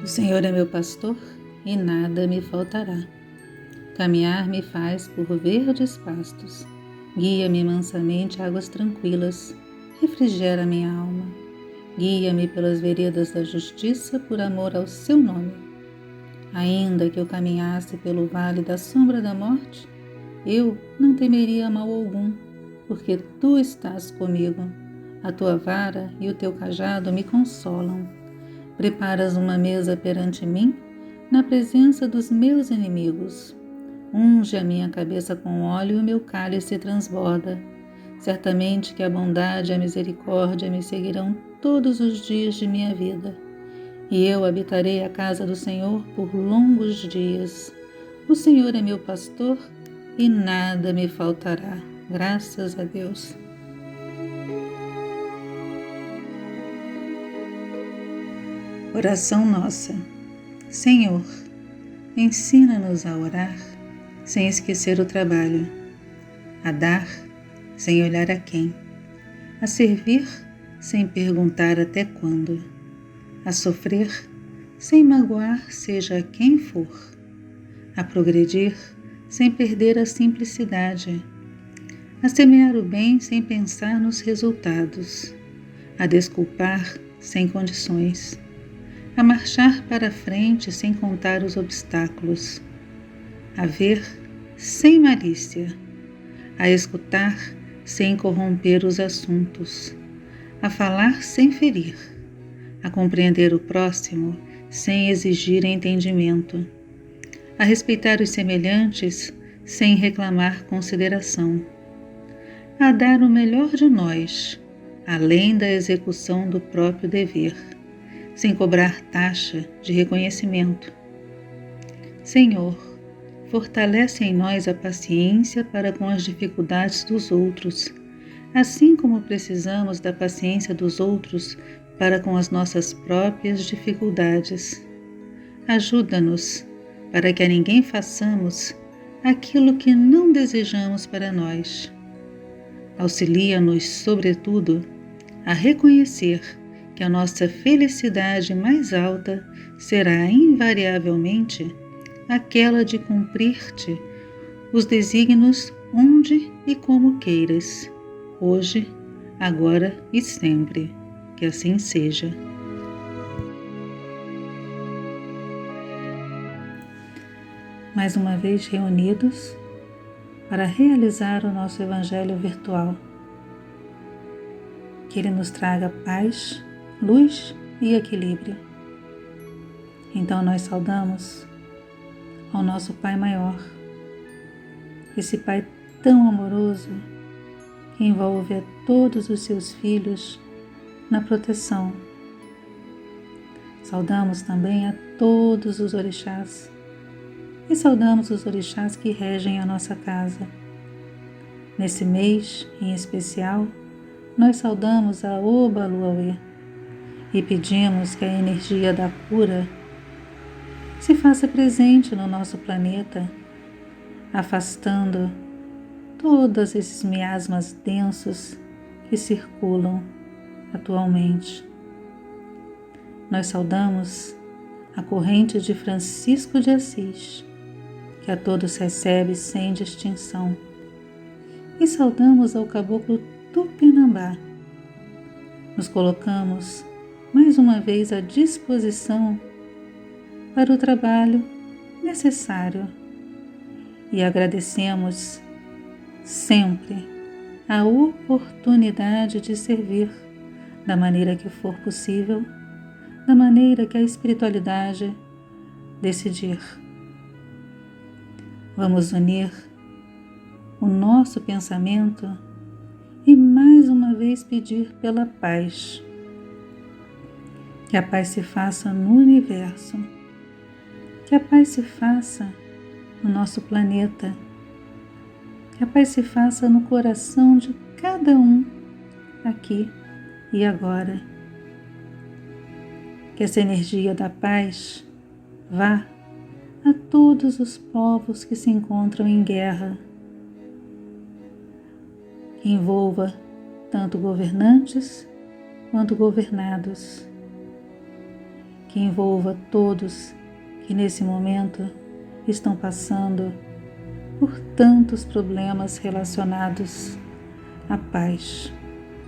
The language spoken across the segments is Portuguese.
Senhor é meu pastor e nada me faltará. Caminhar me faz por verdes pastos. Guia-me mansamente a águas tranquilas. Refrigera minha alma. Guia-me pelas veredas da justiça por amor ao seu nome. Ainda que eu caminhasse pelo vale da sombra da morte, eu não temeria mal algum, porque tu estás comigo. A tua vara e o teu cajado me consolam. Preparas uma mesa perante mim, na presença dos meus inimigos. Unge a minha cabeça com óleo e o meu cálice transborda. Certamente que a bondade e a misericórdia me seguirão todos os dias de minha vida, e eu habitarei a casa do Senhor por longos dias. O Senhor é meu pastor e nada me faltará. Graças a Deus. Oração nossa. Senhor, ensina-nos a orar sem esquecer o trabalho, a dar sem olhar a quem, a servir sem perguntar até quando, a sofrer sem magoar seja quem for, a progredir sem perder a simplicidade, a semear o bem sem pensar nos resultados, a desculpar sem condições, a marchar para frente sem contar os obstáculos, a ver sem malícia, a escutar sem corromper os assuntos, a falar sem ferir, a compreender o próximo sem exigir entendimento, a respeitar os semelhantes sem reclamar consideração, a dar o melhor de nós, além da execução do próprio dever, sem cobrar taxa de reconhecimento. Senhor, fortalece em nós a paciência para com as dificuldades dos outros, assim como precisamos da paciência dos outros para com as nossas próprias dificuldades. Ajuda-nos para que a ninguém façamos aquilo que não desejamos para nós. Auxilia-nos, sobretudo, a reconhecer que a nossa felicidade mais alta será invariavelmente aquela de cumprir-te os desígnios onde e como queiras, hoje, agora e sempre. Que assim seja. Mais uma vez reunidos para realizar o nosso Evangelho virtual. Que ele nos traga paz, luz e equilíbrio. Então nós saudamos ao nosso Pai maior, esse Pai tão amoroso que envolve a todos os seus filhos na proteção. Saudamos também a todos os orixás e saudamos os orixás que regem a nossa casa. Nesse mês, em especial, nós saudamos a Obaluauê e pedimos que a energia da cura se faça presente no nosso planeta, afastando todos esses miasmas densos que circulam atualmente. Nós saudamos a corrente de Francisco de Assis, que a todos recebe sem distinção, e saudamos ao caboclo Tupinambá. Nos colocamos mais uma vez à disposição para o trabalho necessário e agradecemos sempre a oportunidade de servir da maneira que for possível, da maneira que a espiritualidade decidir. Vamos unir o nosso pensamento e mais uma vez pedir pela paz. Que a paz se faça no universo, que a paz se faça no nosso planeta, que a paz se faça no coração de cada um aqui e agora. Que essa energia da paz vá a todos os povos que se encontram em guerra, que envolva tanto governantes quanto governados, que envolva todos que nesse momento estão passando por tantos problemas relacionados à paz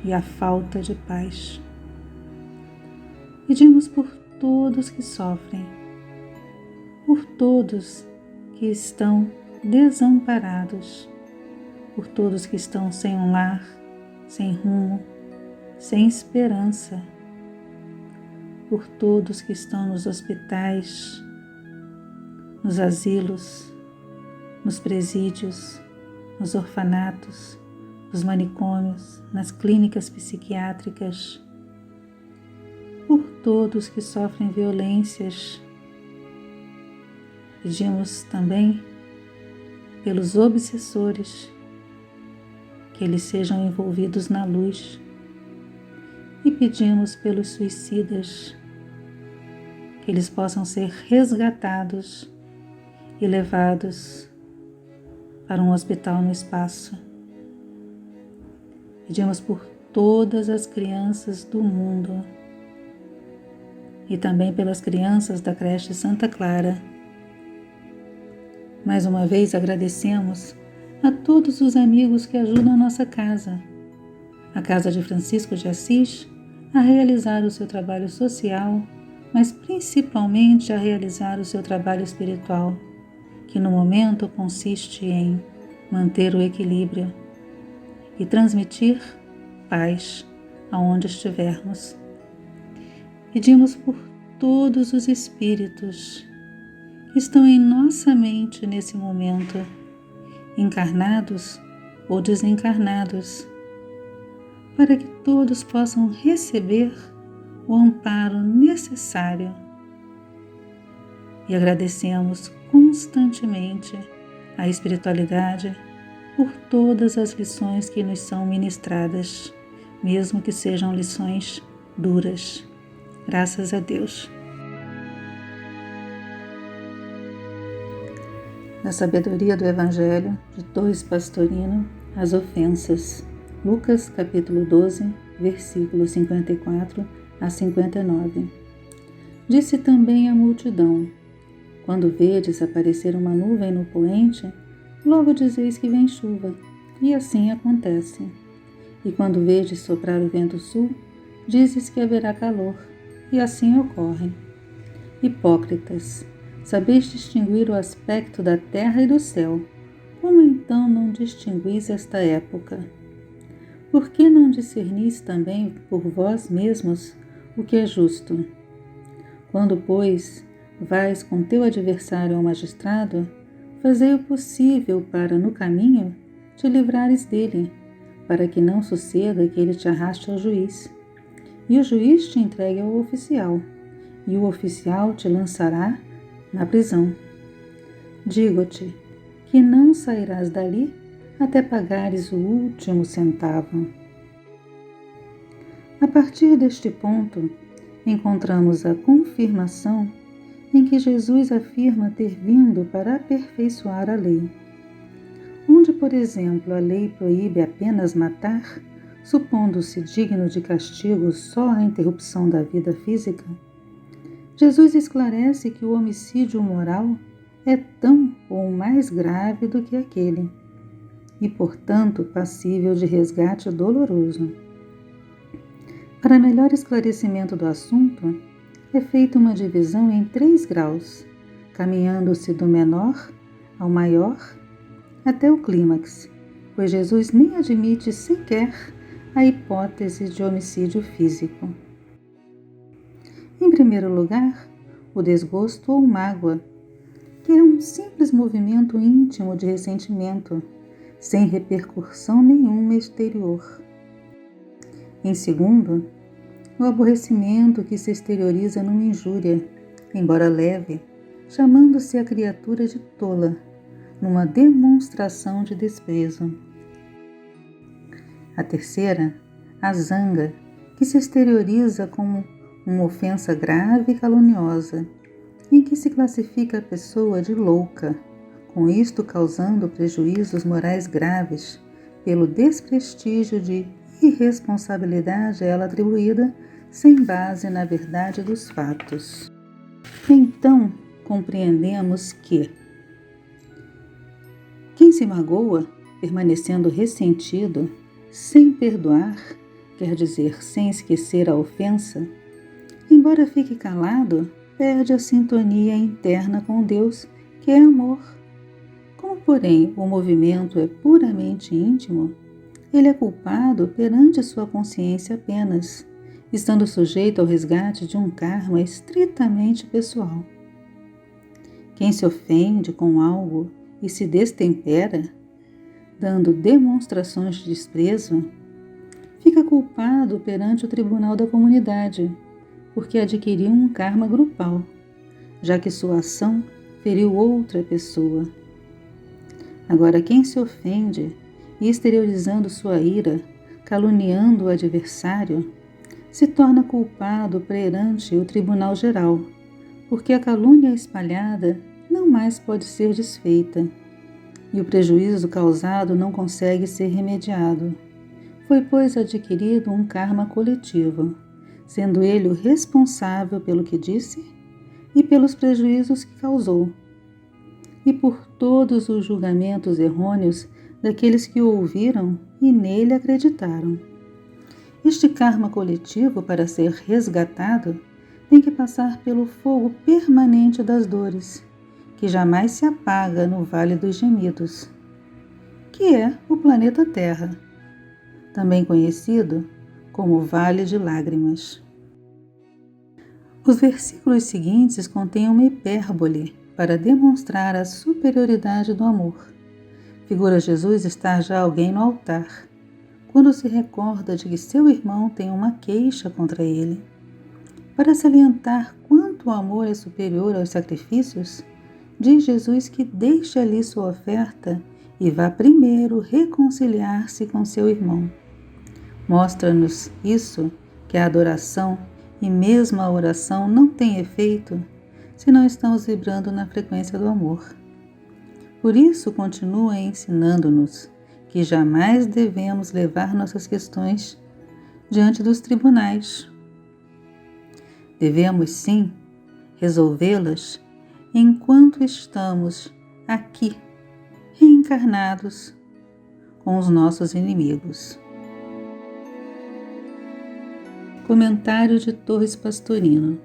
e à falta de paz. Pedimos por todos que sofrem, por todos que estão desamparados, por todos que estão sem um lar, sem rumo, sem esperança, por todos que estão nos hospitais, nos asilos, nos presídios, nos orfanatos, nos manicômios, nas clínicas psiquiátricas, por todos que sofrem violências. Pedimos também pelos obsessores, que eles sejam envolvidos na luz, e pedimos pelos suicidas, que eles possam ser resgatados e levados para um hospital no espaço. Pedimos por todas as crianças do mundo e também pelas crianças da creche Santa Clara. Mais uma vez agradecemos a todos os amigos que ajudam a nossa casa, a Casa de Francisco de Assis, a realizar o seu trabalho social, mas principalmente a realizar o seu trabalho espiritual, que no momento consiste em manter o equilíbrio e transmitir paz aonde estivermos. Pedimos por todos os espíritos que estão em nossa mente nesse momento, encarnados ou desencarnados, para que todos possam receber o amparo necessário. E agradecemos constantemente a espiritualidade por todas as lições que nos são ministradas, mesmo que sejam lições duras. Graças a Deus. Na sabedoria do Evangelho de Torres Pastorino, as ofensas. Lucas capítulo 12, versículos 54 a 59. Disse também à multidão: quando vedes aparecer uma nuvem no poente, logo dizeis que vem chuva, e assim acontece. E quando vedes soprar o vento sul, dizes que haverá calor, e assim ocorre. Hipócritas, sabeis distinguir o aspecto da terra e do céu, como então não distinguis esta época? Por que não discernis também por vós mesmos o que é justo? Quando, pois, vais com teu adversário ao magistrado, fazei o possível para, no caminho, te livrares dele, para que não suceda que ele te arraste ao juiz. E o juiz te entregue ao oficial, e o oficial te lançará na prisão. Digo-te que não sairás dali até pagares o último centavo. A partir deste ponto, encontramos a confirmação em que Jesus afirma ter vindo para aperfeiçoar a lei. Onde, por exemplo, a lei proíbe apenas matar, supondo-se digno de castigo só a interrupção da vida física, Jesus esclarece que o homicídio moral é tão ou mais grave do que aquele, e, portanto, passível de resgate doloroso. Para melhor esclarecimento do assunto, é feita uma divisão em 3 graus, caminhando-se do menor ao maior até o clímax, pois Jesus nem admite sequer a hipótese de homicídio físico. Em primeiro lugar, o desgosto ou mágoa, que é um simples movimento íntimo de ressentimento, sem repercussão nenhuma exterior. Em segundo, o aborrecimento que se exterioriza numa injúria, embora leve, chamando-se a criatura de tola, numa demonstração de desprezo. A terceira, a zanga, que se exterioriza como uma ofensa grave e caluniosa, em que se classifica a pessoa de louca, com isto causando prejuízos morais graves pelo desprestígio de irresponsabilidade a ela atribuída, sem base na verdade dos fatos. Então, compreendemos que quem se magoa, permanecendo ressentido, sem perdoar, quer dizer, sem esquecer a ofensa, embora fique calado, perde a sintonia interna com Deus, que é amor. Como, porém, o movimento é puramente íntimo, ele é culpado perante sua consciência apenas, estando sujeito ao resgate de um karma estritamente pessoal. Quem se ofende com algo e se destempera, dando demonstrações de desprezo, fica culpado perante o tribunal da comunidade, porque adquiriu um karma grupal, já que sua ação feriu outra pessoa. Agora, quem se ofende e exteriorizando sua ira, caluniando o adversário, se torna culpado perante o tribunal geral, porque a calúnia espalhada não mais pode ser desfeita, e o prejuízo causado não consegue ser remediado. Foi, pois, adquirido um karma coletivo, sendo ele o responsável pelo que disse e pelos prejuízos que causou, e por todos os julgamentos errôneos daqueles que o ouviram e nele acreditaram. Este karma coletivo, para ser resgatado, tem que passar pelo fogo permanente das dores, que jamais se apaga no Vale dos Gemidos, que é o planeta Terra, também conhecido como Vale de Lágrimas. Os versículos seguintes contêm uma hipérbole para demonstrar a superioridade do amor. Figura Jesus estar já alguém no altar, quando se recorda de que seu irmão tem uma queixa contra ele. Para salientar quanto o amor é superior aos sacrifícios, diz Jesus que deixe ali sua oferta e vá primeiro reconciliar-se com seu irmão. Mostra-nos isso, que a adoração e mesmo a oração não tem efeito se não estamos vibrando na frequência do amor. Por isso, continua ensinando-nos que jamais devemos levar nossas questões diante dos tribunais. Devemos, sim, resolvê-las enquanto estamos aqui, reencarnados com os nossos inimigos. Comentário de Torres Pastorino.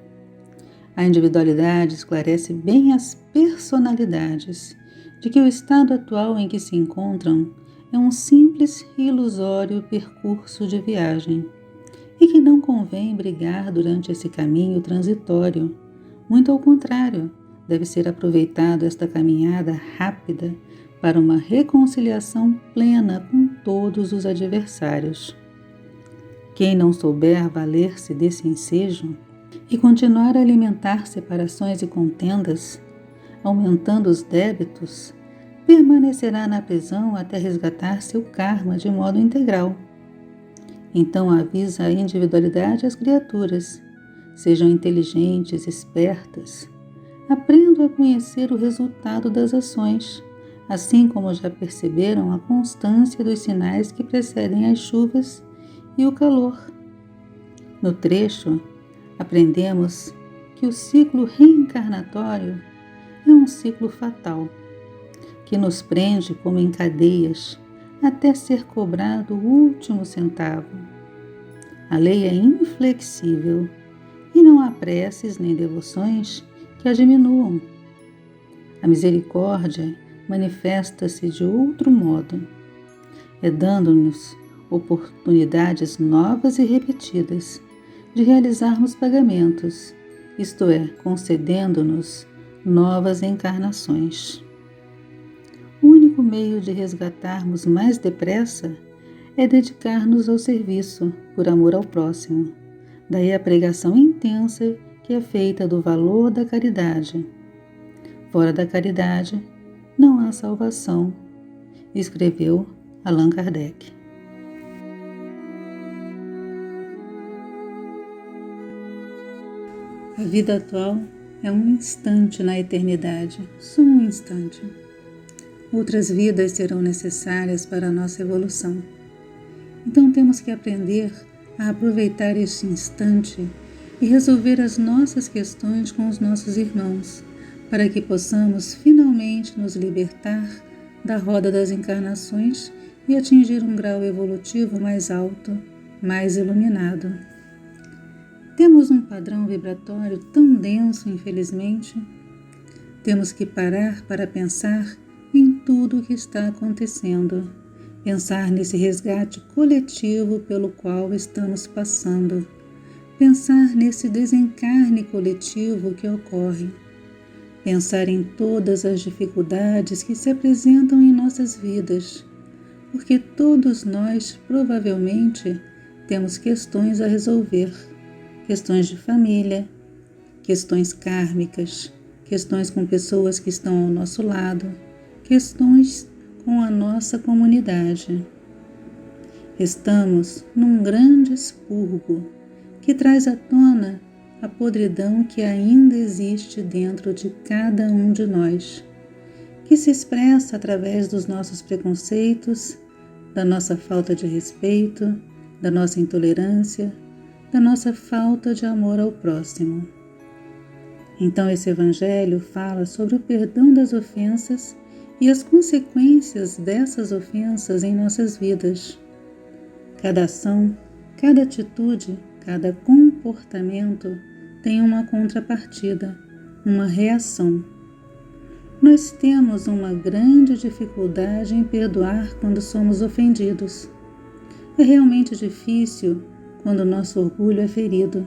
A individualidade esclarece bem as personalidades de que o estado atual em que se encontram é um simples e ilusório percurso de viagem, e que não convém brigar durante esse caminho transitório. Muito ao contrário, deve ser aproveitado esta caminhada rápida para uma reconciliação plena com todos os adversários. Quem não souber valer-se desse ensejo e continuar a alimentar separações e contendas, aumentando os débitos, permanecerá na prisão até resgatar seu karma de modo integral. Então avisa a individualidade às criaturas: sejam inteligentes, espertas, aprendam a conhecer o resultado das ações, assim como já perceberam a constância dos sinais que precedem as chuvas e o calor. No trecho, aprendemos que o ciclo reencarnatório é um ciclo fatal, que nos prende como em cadeias até ser cobrado o último centavo. A lei é inflexível e não há preces nem devoções que a diminuam. A misericórdia manifesta-se de outro modo, dando-nos oportunidades novas e repetidas de realizarmos pagamentos, isto é, concedendo-nos novas encarnações. O único meio de resgatarmos mais depressa é dedicar-nos ao serviço, por amor ao próximo. Daí a pregação intensa que é feita do valor da caridade. Fora da caridade, não há salvação, escreveu Allan Kardec. A vida atual é um instante na eternidade, só um instante. Outras vidas serão necessárias para a nossa evolução. Então temos que aprender a aproveitar este instante e resolver as nossas questões com os nossos irmãos, para que possamos finalmente nos libertar da roda das encarnações e atingir um grau evolutivo mais alto, mais iluminado. Temos um padrão vibratório tão denso, infelizmente. Temos que parar para pensar em tudo o que está acontecendo, pensar nesse resgate coletivo pelo qual estamos passando, pensar nesse desencarne coletivo que ocorre, pensar em todas as dificuldades que se apresentam em nossas vidas, porque todos nós provavelmente temos questões a resolver, questões de família, questões kármicas, questões com pessoas que estão ao nosso lado, questões com a nossa comunidade. Estamos num grande expurgo que traz à tona a podridão que ainda existe dentro de cada um de nós, que se expressa através dos nossos preconceitos, da nossa falta de respeito, da nossa intolerância, da nossa falta de amor ao próximo. Então esse Evangelho fala sobre o perdão das ofensas e as consequências dessas ofensas em nossas vidas. Cada ação, cada atitude, cada comportamento tem uma contrapartida, uma reação. Nós temos uma grande dificuldade em perdoar quando somos ofendidos. É realmente difícil quando nosso orgulho é ferido,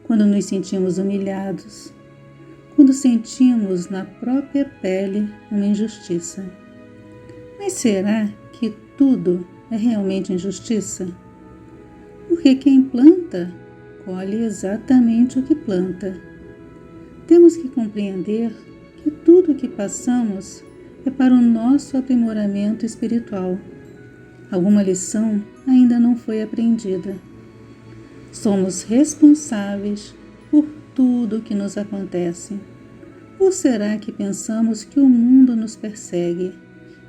quando nos sentimos humilhados, quando sentimos na própria pele uma injustiça. Mas será que tudo é realmente injustiça? Porque quem planta, colhe exatamente o que planta. Temos que compreender que tudo o que passamos é para o nosso aprimoramento espiritual. Alguma lição ainda não foi aprendida. Somos responsáveis por tudo o que nos acontece. Ou será que pensamos que o mundo nos persegue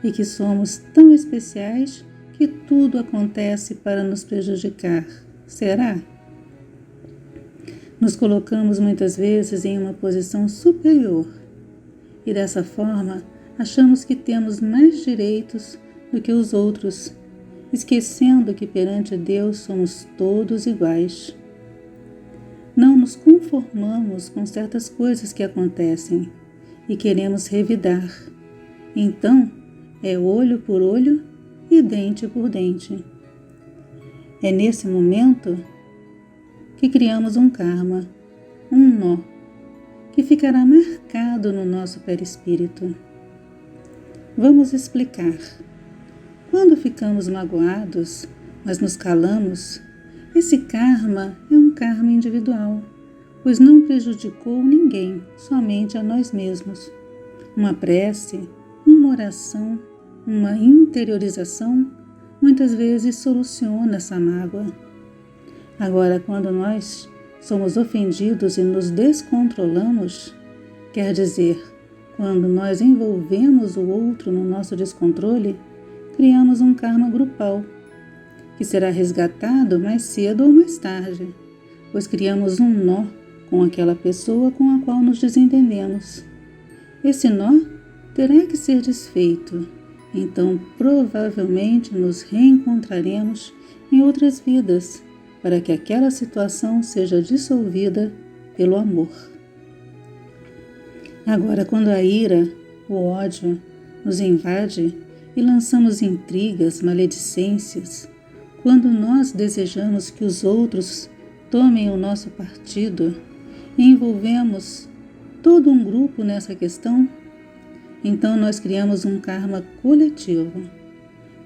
e que somos tão especiais que tudo acontece para nos prejudicar? Será? Nos colocamos muitas vezes em uma posição superior e dessa forma achamos que temos mais direitos do que os outros, esquecendo que perante Deus somos todos iguais. Não nos conformamos com certas coisas que acontecem e queremos revidar. Então, é olho por olho e dente por dente. É nesse momento que criamos um karma, um nó, que ficará marcado no nosso perispírito. Vamos explicar. Quando ficamos magoados, mas nos calamos, esse karma é um karma individual, pois não prejudicou ninguém, somente a nós mesmos. Uma prece, uma oração, uma interiorização, muitas vezes soluciona essa mágoa. Agora, quando nós somos ofendidos e nos descontrolamos, quer dizer, quando nós envolvemos o outro no nosso descontrole, criamos um karma grupal, que será resgatado mais cedo ou mais tarde, pois criamos um nó com aquela pessoa com a qual nos desentendemos. Esse nó terá que ser desfeito, então provavelmente nos reencontraremos em outras vidas, para que aquela situação seja dissolvida pelo amor. Agora, quando a ira, o ódio, nos invade e lançamos intrigas, maledicências, quando nós desejamos que os outros tomem o nosso partido e envolvemos todo um grupo nessa questão, então nós criamos um karma coletivo,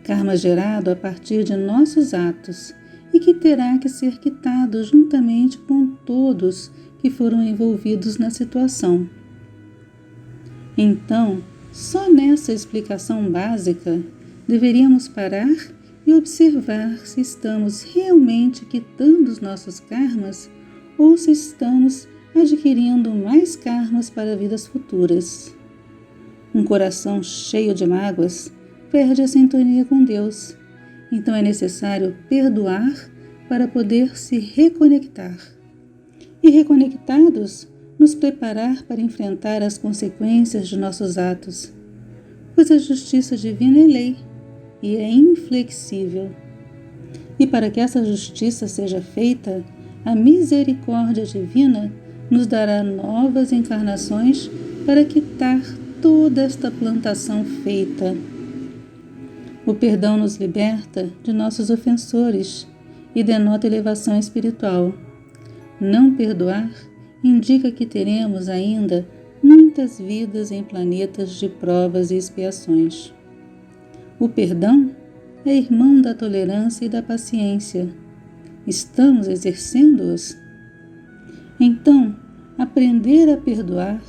karma gerado a partir de nossos atos e que terá que ser quitado juntamente com todos que foram envolvidos na situação. Então, só nessa explicação básica, deveríamos parar e observar se estamos realmente quitando os nossos karmas ou se estamos adquirindo mais karmas para vidas futuras. Um coração cheio de mágoas perde a sintonia com Deus. Então é necessário perdoar para poder se reconectar. E reconectados, nos preparar para enfrentar as consequências de nossos atos, pois a justiça divina é lei e é inflexível. E para que essa justiça seja feita, a misericórdia divina nos dará novas encarnações para quitar toda esta plantação feita. O perdão nos liberta de nossos ofensores e denota elevação espiritual. Não perdoar indica que teremos ainda muitas vidas em planetas de provas e expiações. O perdão é irmão da tolerância e da paciência. Estamos exercendo-os? Então, aprender a perdoar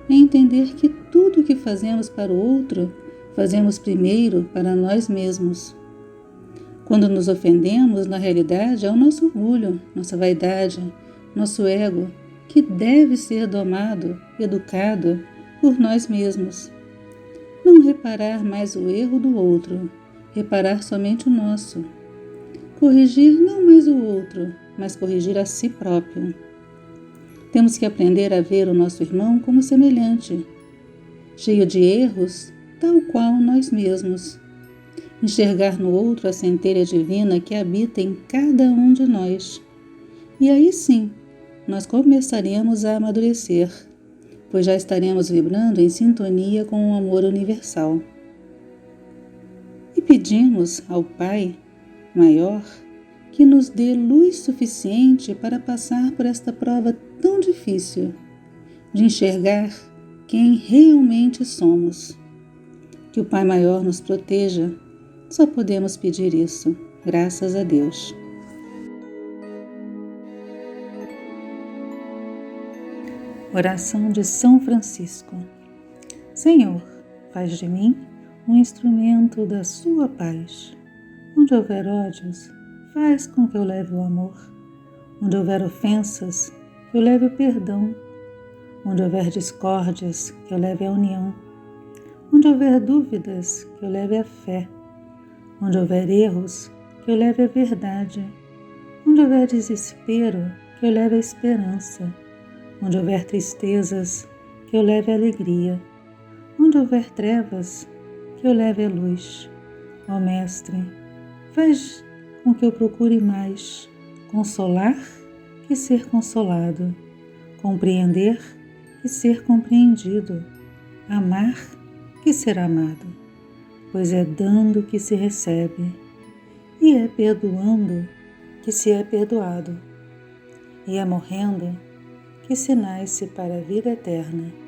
é entender que tudo o que fazemos para o outro, fazemos primeiro para nós mesmos. Quando nos ofendemos, na realidade, é o nosso orgulho, nossa vaidade, nosso ego, que deve ser domado, educado por nós mesmos. Não reparar mais o erro do outro, reparar somente o nosso. Corrigir não mais o outro, mas corrigir a si próprio. Temos que aprender a ver o nosso irmão como semelhante, cheio de erros, tal qual nós mesmos. Enxergar no outro a centelha divina que habita em cada um de nós. E aí sim, nós começaremos a amadurecer, pois já estaremos vibrando em sintonia com o amor universal. E pedimos ao Pai maior que nos dê luz suficiente para passar por esta prova tão difícil de enxergar quem realmente somos. Que o Pai maior nos proteja, só podemos pedir isso, graças a Deus. Oração de São Francisco. Senhor, faz de mim um instrumento da sua paz. Onde houver ódios, faz com que eu leve o amor. Onde houver ofensas, que eu leve o perdão. Onde houver discórdias, que eu leve a união. Onde houver dúvidas, que eu leve a fé. Onde houver erros, que eu leve a verdade. Onde houver desespero, que eu leve a esperança. Onde houver tristezas, que eu leve a alegria. Onde houver trevas, que eu leve a luz. Ó Mestre, faz com que eu procure mais consolar que ser consolado, compreender que ser compreendido, amar que ser amado, pois é dando que se recebe, e é perdoando que se é perdoado, e é morrendo que se nasce para a vida eterna.